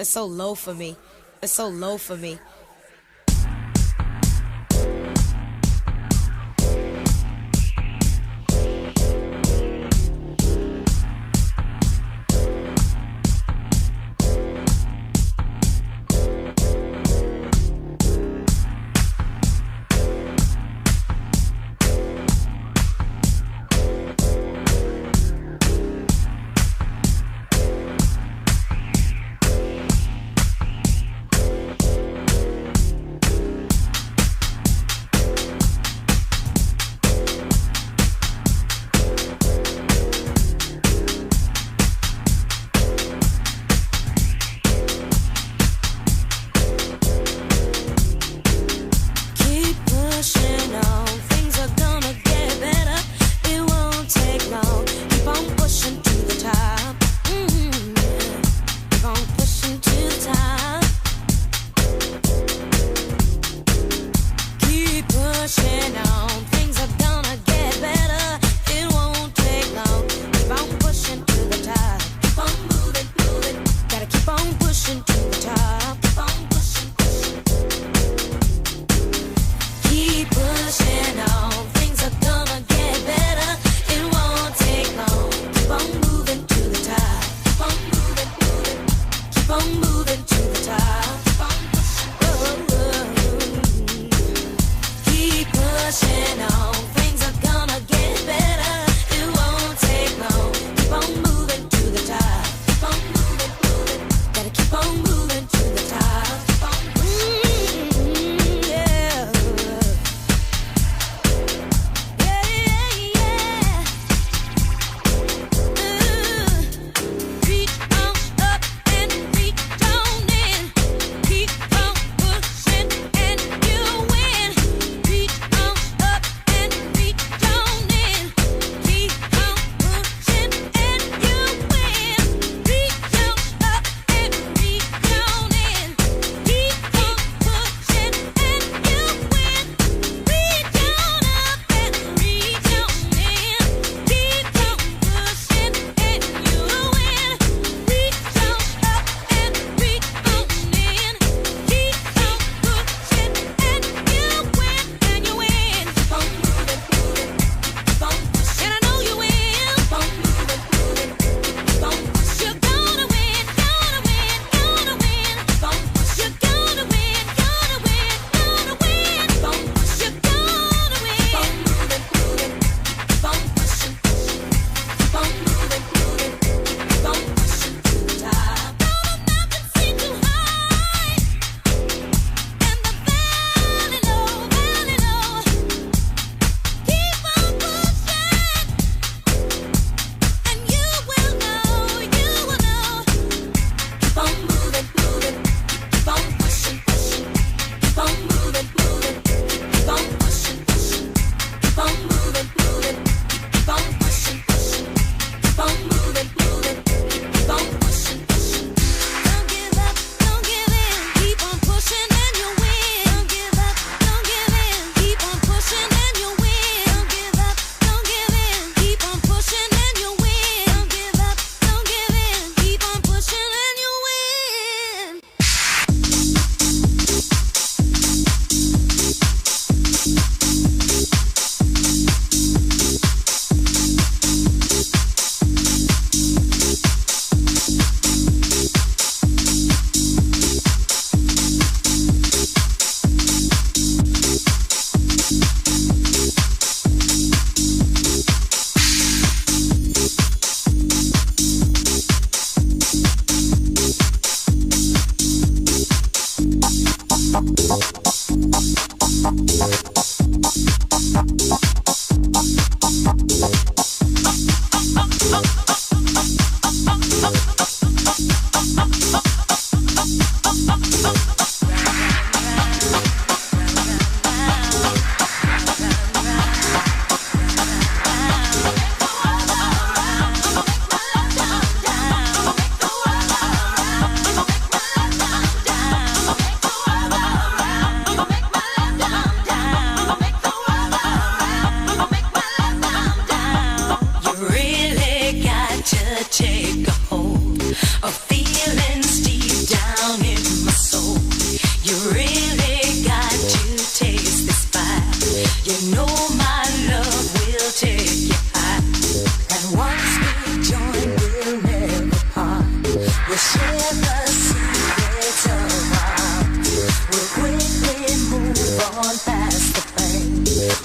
It's so low for me. It's so low for me. never secrets of our. We'll quickly move on past the pain.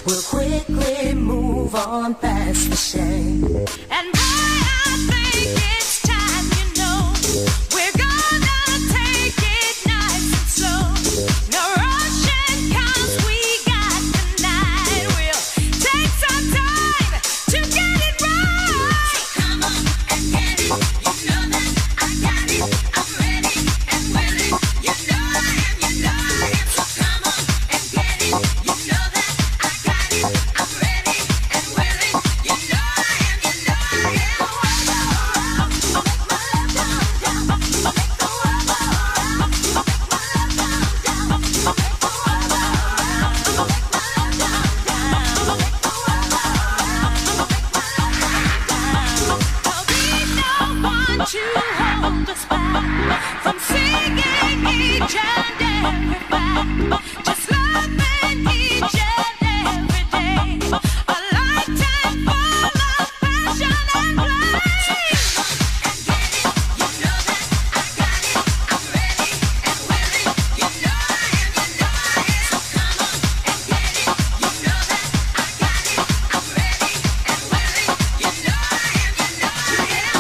We'll quickly move on past the shame. And boy, I think it's time, you know, we're gonna take it nice and slow. No rushing 'cause we got tonight. We'll take some time to get it right. So come on and get it. You know that I got it. I'm ready and willing. You know I am, you know I am. So come on and get it. You know that I got it. I'm ready and willing. You know I am, you know I am. To hold us back from singing each and every fact, just loving each and every day, a lifetime full of passion and play. And get it, you know that I got it, I'm ready and willing, you know I am, you know I am. So come on and get it, you know that I got it, I'm ready and willing, you know I am, you know I am.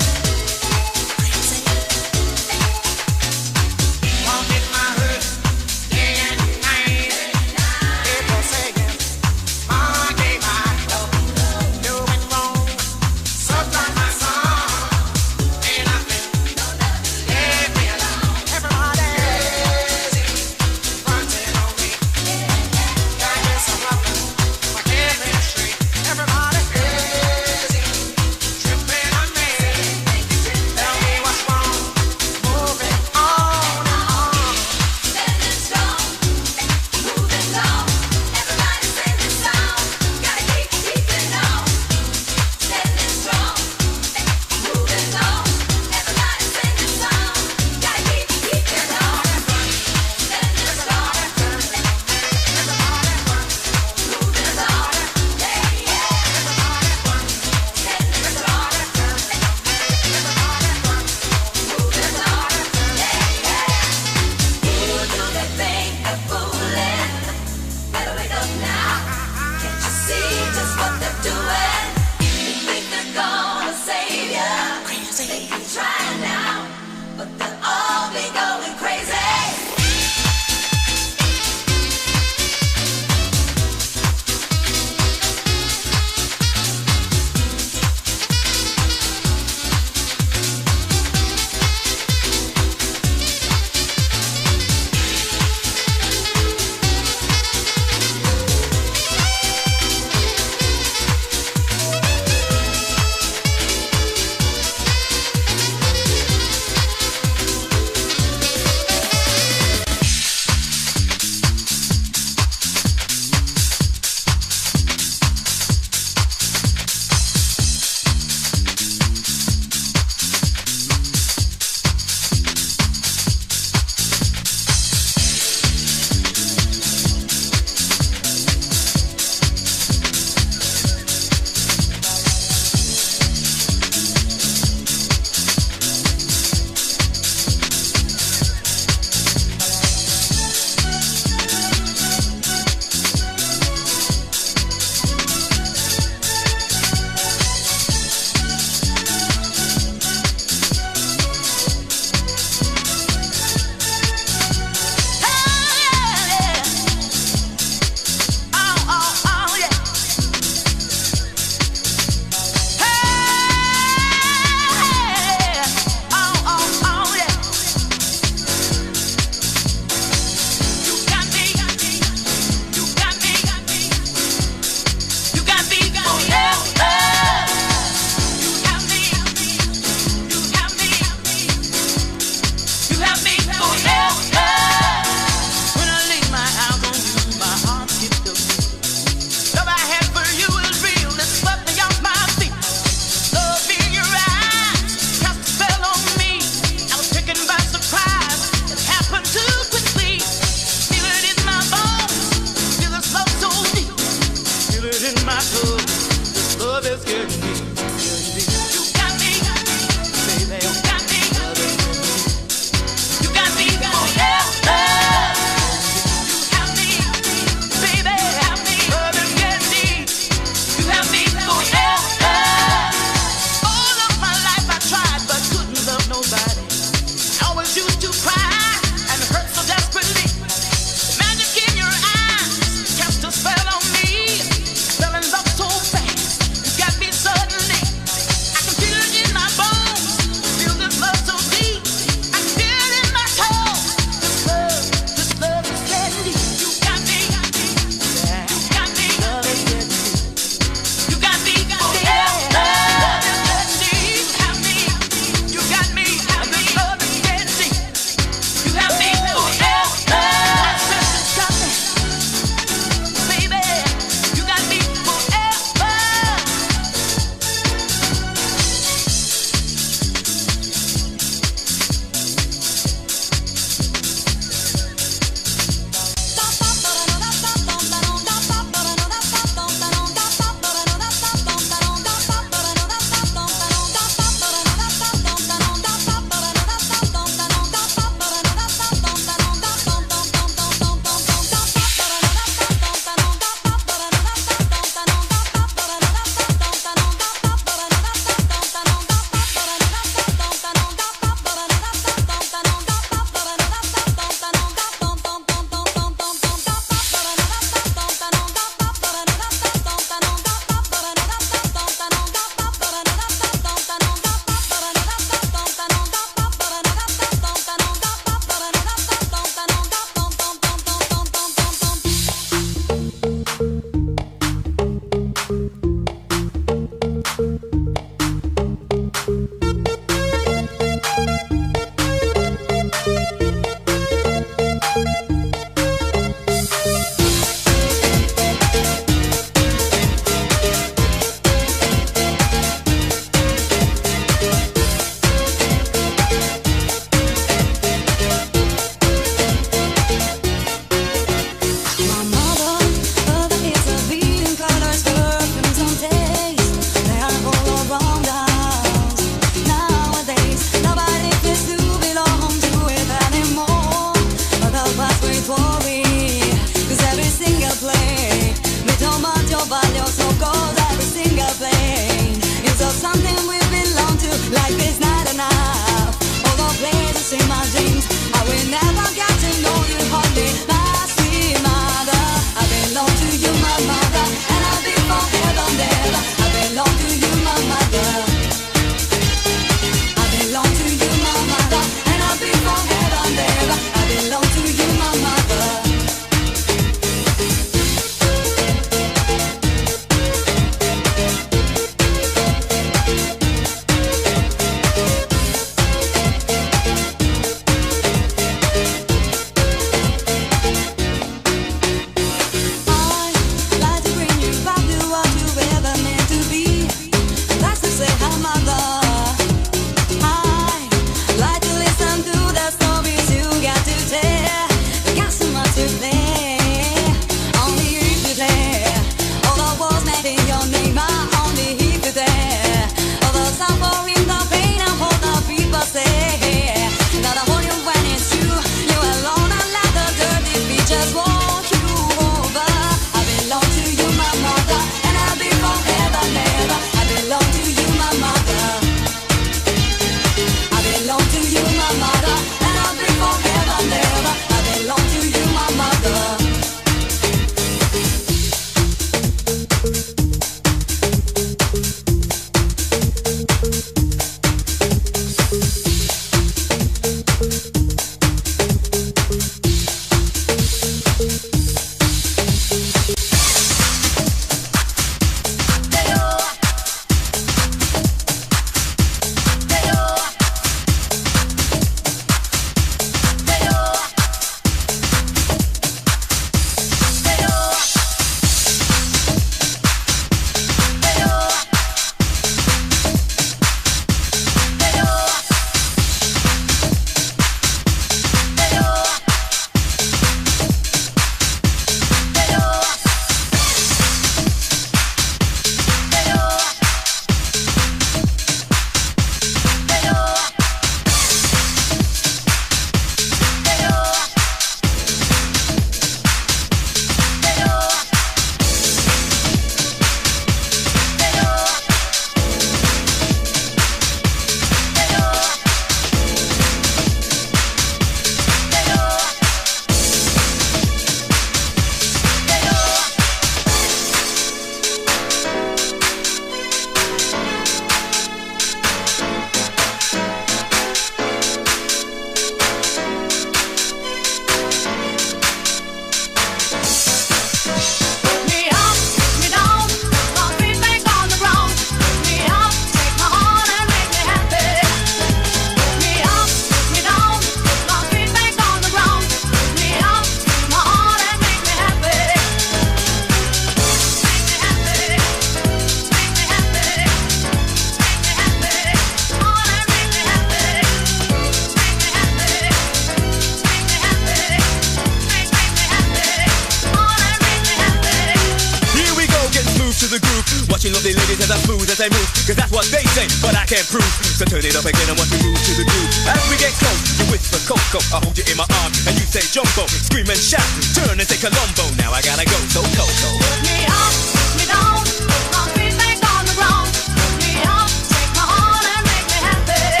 ladies as smooth as they move, cause that's what they say, but I can't prove. So turn it up again and watch me move to the groove. As we get close, you whisper Coco, I hold you in my arms, and you say Jumbo. Scream and shout, turn and say Columbo. Now I gotta go, so Coco. Put me up, put me down, put my feet back on the ground. Put me up, take my heart and make me happy.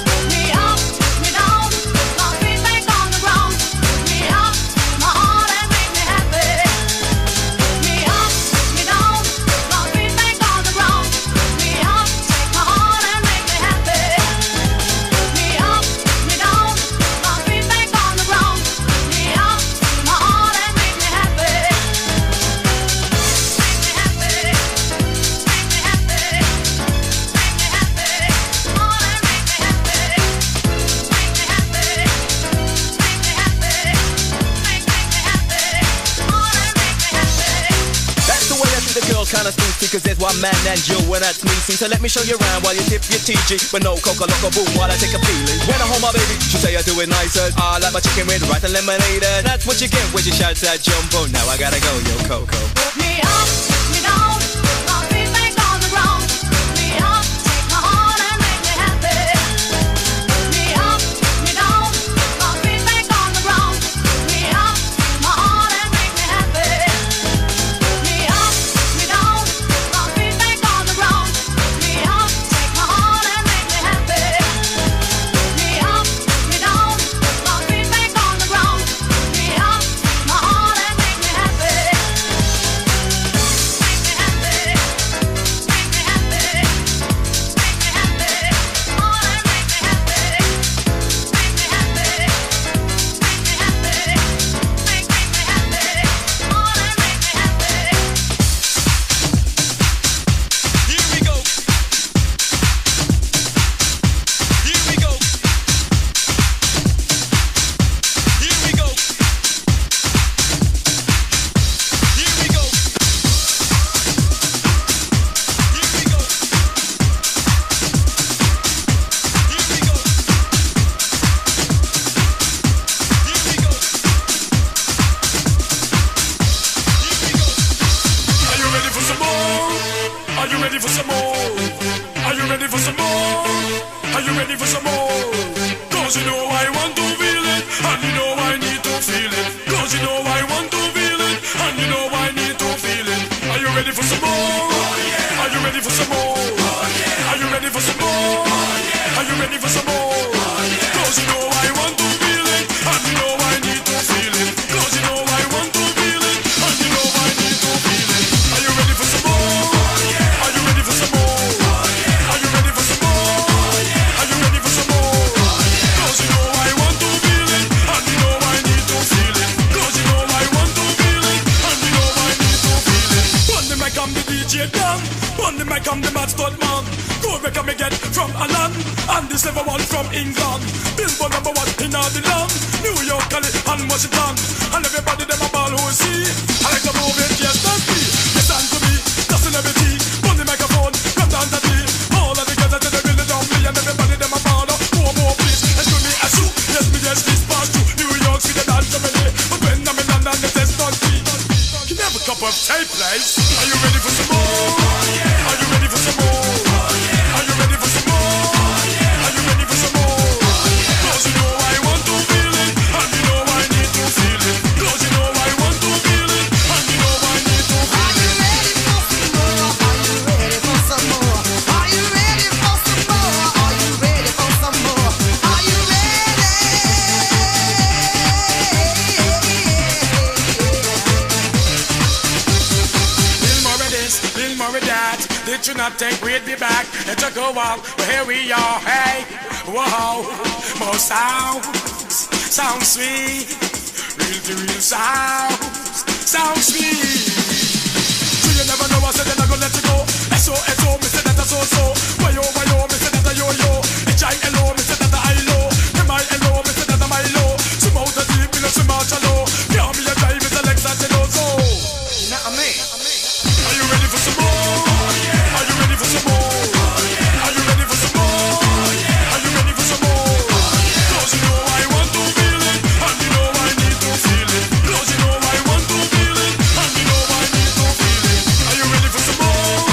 Put me up, put me down, put my feet back on the ground. Put me up, take my heart and make me happy. Put me up, put me down, put my feet back on the ground. Put me up, take my heart and make me happy. Put me up, put me down, put my feet back on the ground. Put me up, take my heart and make me happy. Girls kinda spoofy, cause there's one man and you, and that's me. So let me show you around while you tip your TG. But no coca loco boom while I take a feeling. When I hold my baby, she say I do it nicer. I like my chicken with rice and lemonade. And that's what you get when she shouts that Jumbo. Now I gotta go, yo Coco. Put me up, put me down, put my feet back on the ground. Put me up, take my heart and make me happy. Put me up, put me down, put my feet back on the ground. Put me up, take my heart and make me happy. Put me up, put me down, put my feet back on the ground. Put me up, take my heart and make me happy. Put me up, put me down, put my feet back on the ground. Put me up, take my heart and make me happy. Take we'd be back. It took a while, but here we are. Hey, whoa, more sounds, sound sweet, real to real sounds, sound sweet. So you never know I said that I gonna let it go. S.O.S.O. me said that I so. Y.O. me said that I yo. H.I.L.O. me said that I low. M.I.L.O. me said that I'm low. Some out the deep, me no some out shallow. Can't be a drive with Alexa to know so. You know what I mean? Are you ready for some more? Are you ready for some more? Are you ready for some more? Are you ready for some more? 'Cause you know I want to feel it, and you know I need to feel it. 'Cause you know I want to feel it, and you know I need to feel it. Are you ready for some more?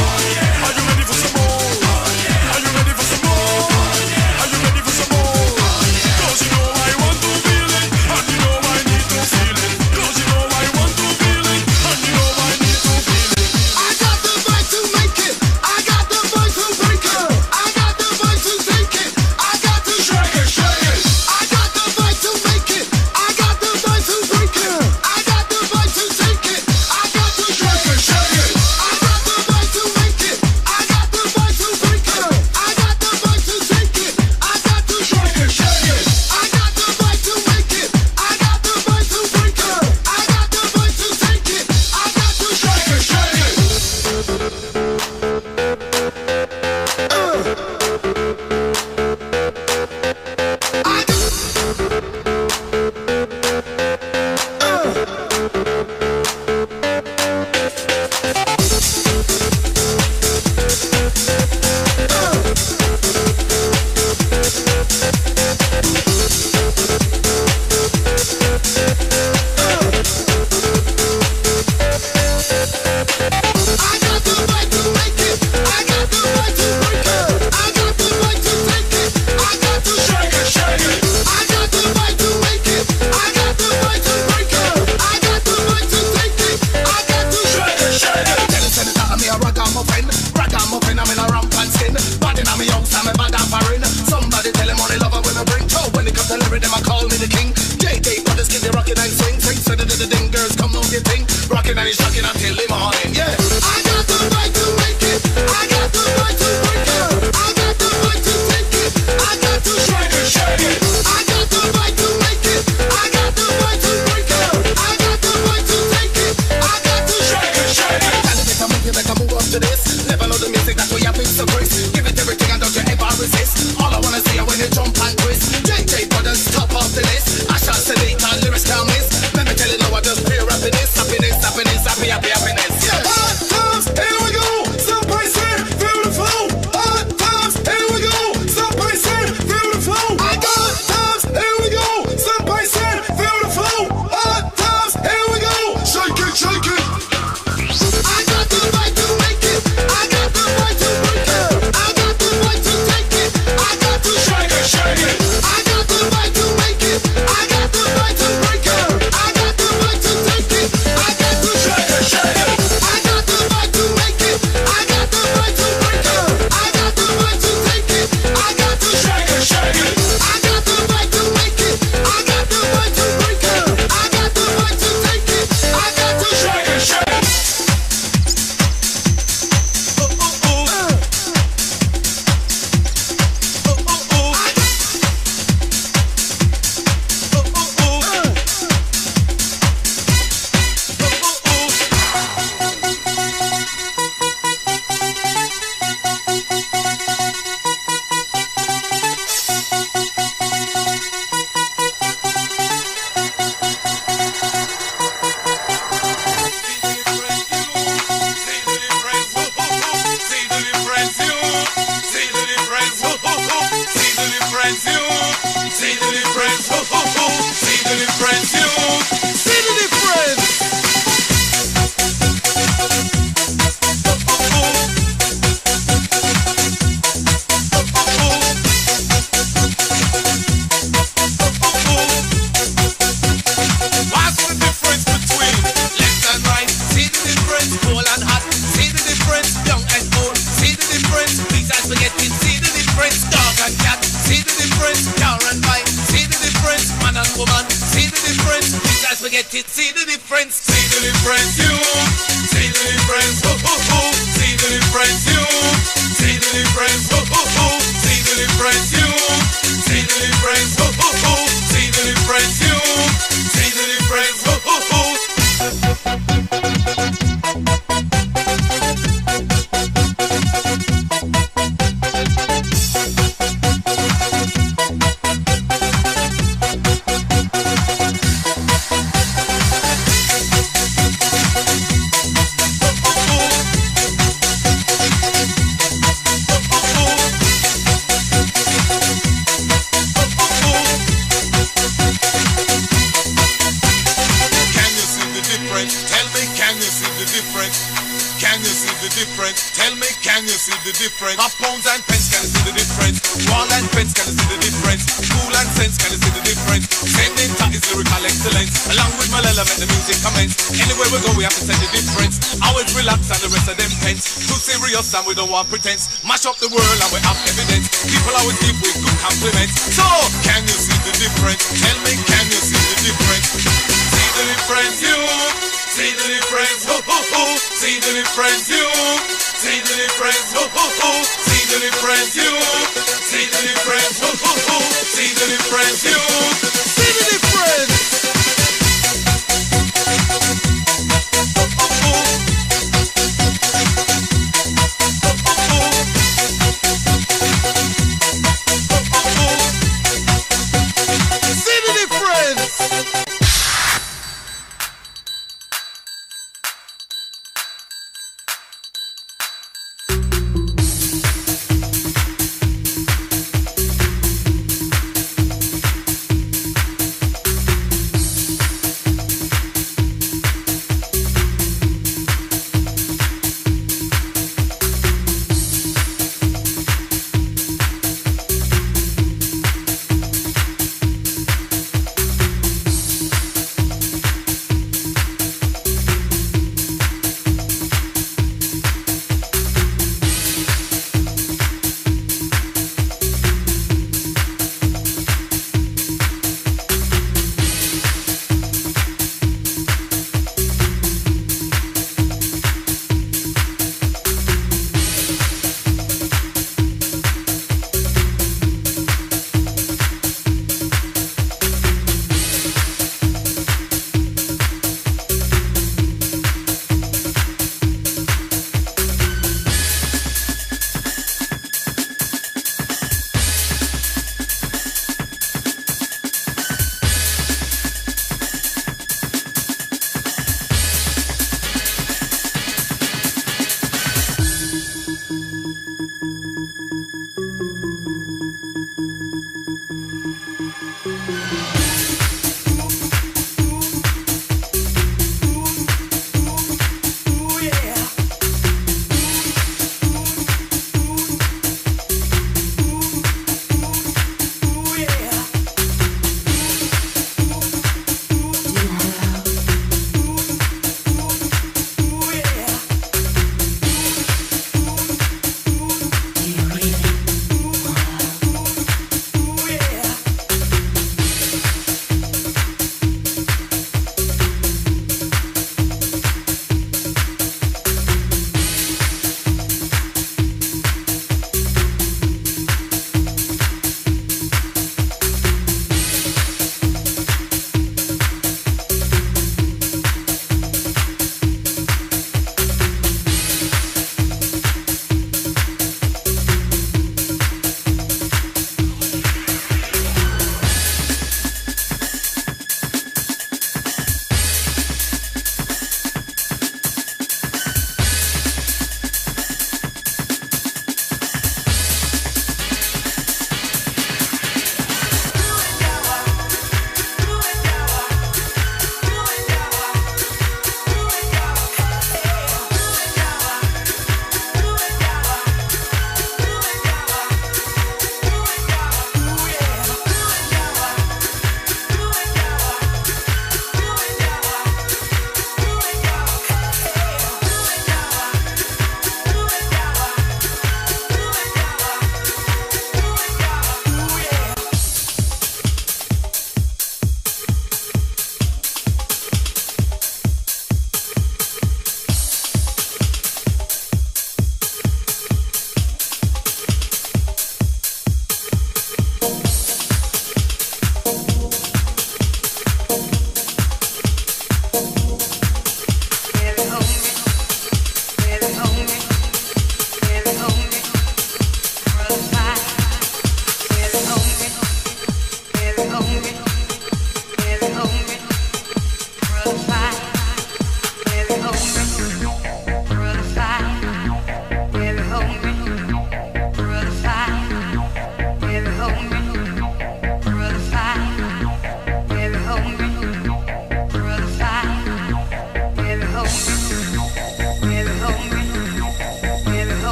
difference, you see the difference. What's the difference between left and right? See the difference, cold and hot. See the difference, young and old. See the difference, please and forget it. See the difference, dog and cat. See the difference, car and bike. See the difference, man and woman. See the difference, please and forget it. See the difference, see the difference, you. See the difference, ho ho ho. See the difference, you. See the difference, ho ho ho. See the difference, you. See the difference, ho ho ho. See the difference, you. See the difference, ho ho ho. The difference. Of pounds and pence, can you see the difference? Wall and pence, can you see the difference? Cool and sense, can you see the difference? Same data is lyrical excellence. Along with my element, the music commence. Anywhere we go, we have to say the difference. Always relax and the rest of them tense. Too serious and we don't want pretense. Mash up the world and we have evidence. People always give with good compliments. So, can you see the difference? Tell me, can you see the difference? See the difference, you. See the difference, ho ho ho. See the difference, you. See the difference, ho ho ho. See the difference, you. See the difference, ho ho ho. See the difference, you. See the difference. See the difference.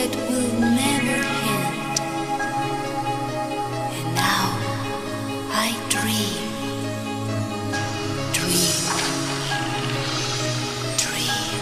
that will never end. And now I dream, dream, dream.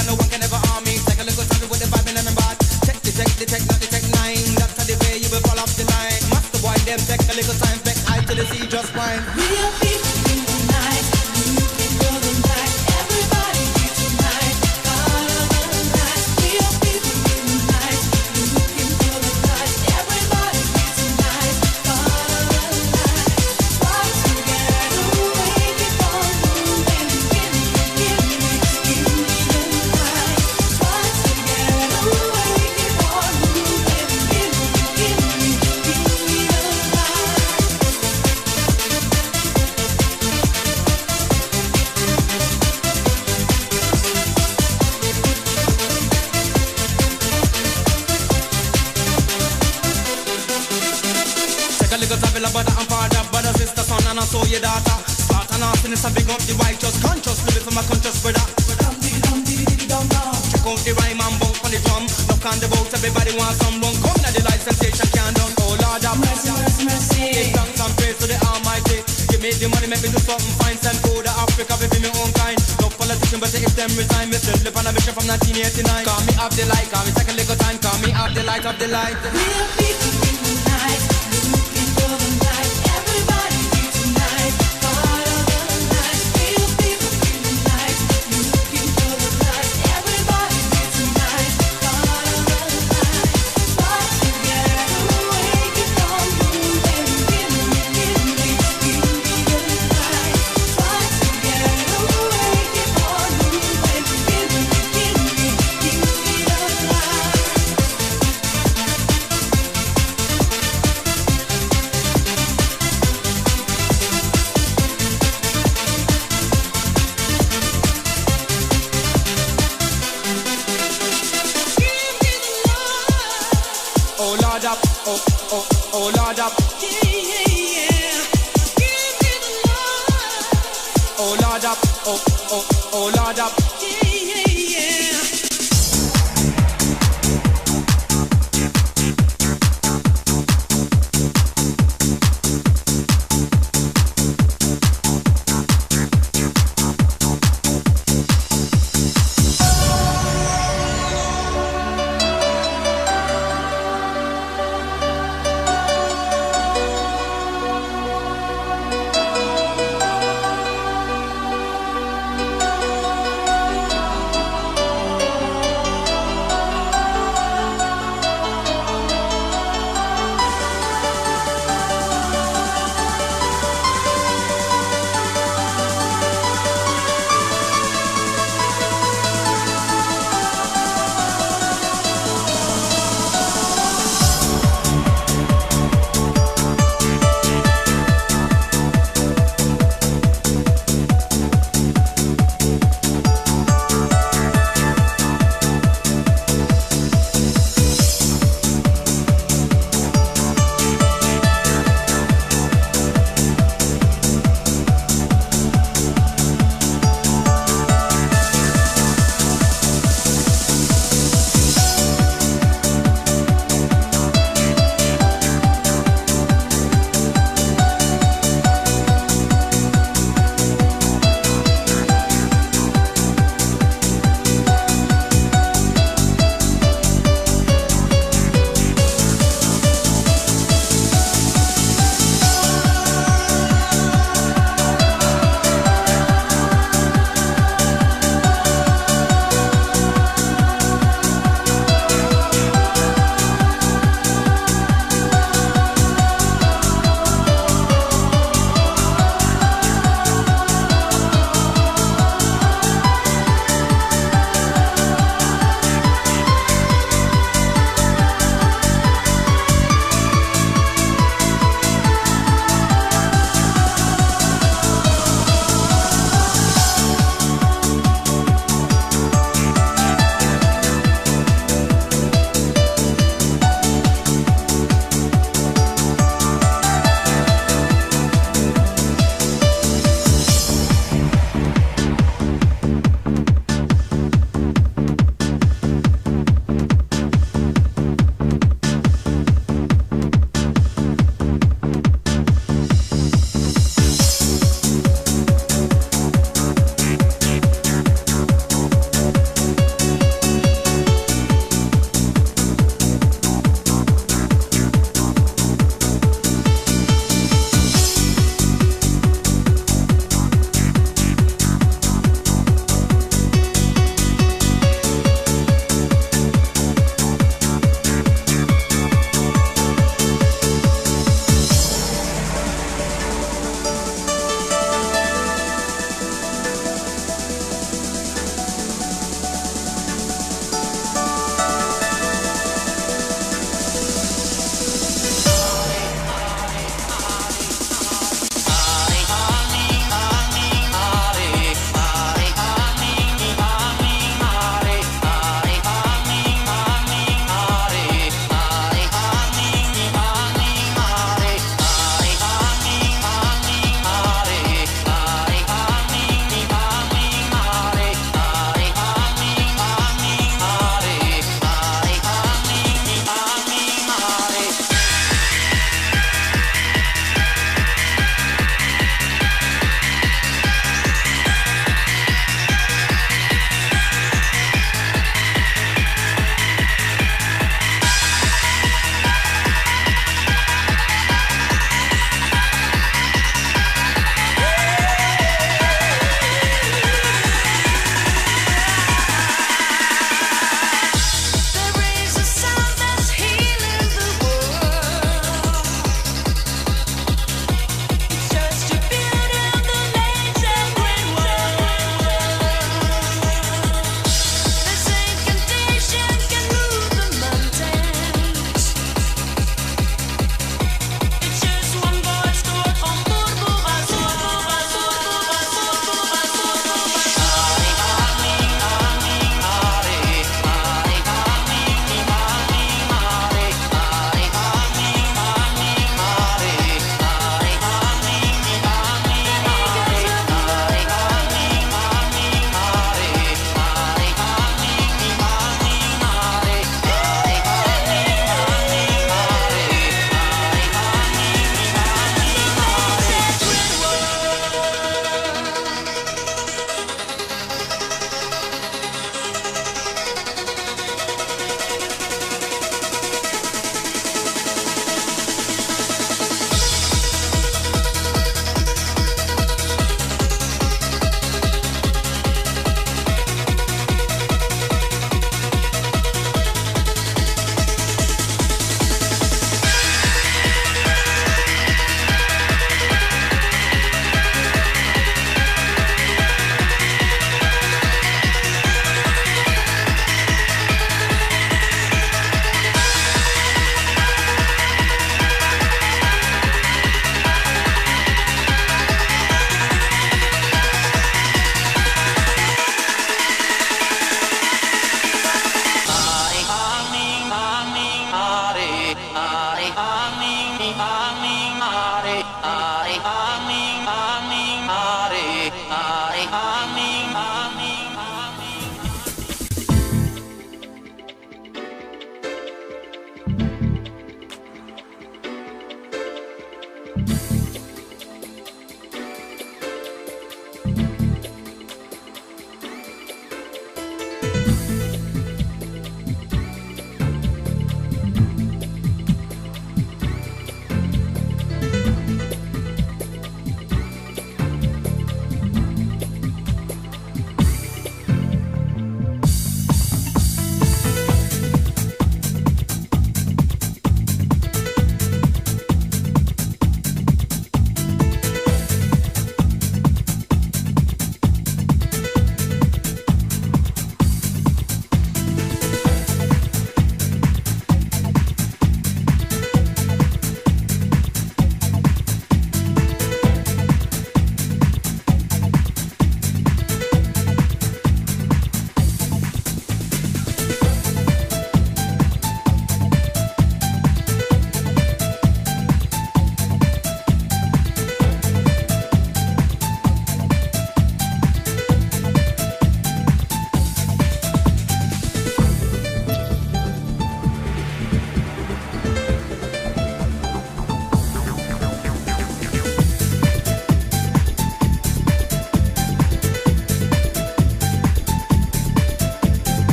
and no one can ever harm me. Take a little time with the vibing and the bad. Check, not the tech 9. That's how the way you will fall off the line. Master boy, them take a little time, back eye to the sea, just fine. We are people in the night, moving for the night. Everybody here tonight, part of the night. We are people in the night, looking for the light. Everybody here tonight, part of the night. Try to get away, keep on moving. Give me the night. Try to get away, keep on moving. Give me the Take a little travel about that and father, brother, sister, son, and I saw your daughter. Start and off and it's a big up the righteous, conscious, living for my conscious brother. Check out the rhyme and bounce on the drum. Knock on the boat, everybody wants some run. Come now the light sensation can't done. Oh Lord have mercy, mercy, mercy. Give thanks and praise to the Almighty. Give me the money, make me do something fine. Send food to Africa, we be my own kind. No politician, but if them resign, we still live on a mission from 1989. Call me up the light, call me take a little time. Call me up the light of the light. We are people in the night, looking for the light. Everybody here tonight, part of the night. We are people in the night, looking for the light. Everybody here tonight, part of the night. Try to get away, keep on moving. Give me the night. Try to get away, keep on moving. Give me the light. Oh Lord up, oh Lord up. Oh Lord up, oh Lord up.